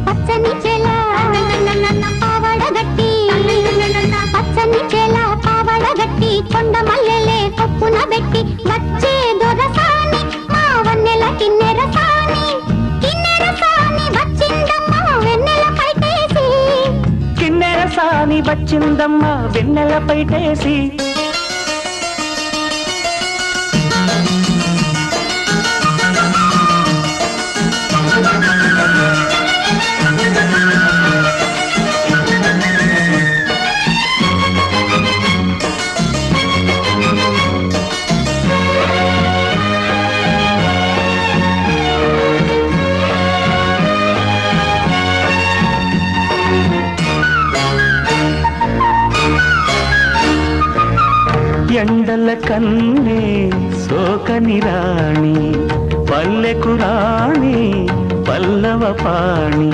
పచ్చని చెల పావడగట్టి పచ్చని చెల పావడగట్టి కొండ మల్లెలే కొప్పున పెట్టి వచ్చే దొరసాని మా వన్నెల కిన్నెర సాని వచ్చిందమ్మ వెన్నెల పైటేసి కిన్నెర సాని వచ్చిందమ్మ వెన్నెల పైటేసి ఎండల కన్నే సోకని రాణి పల్లెకు రాణి పల్లవ పాణి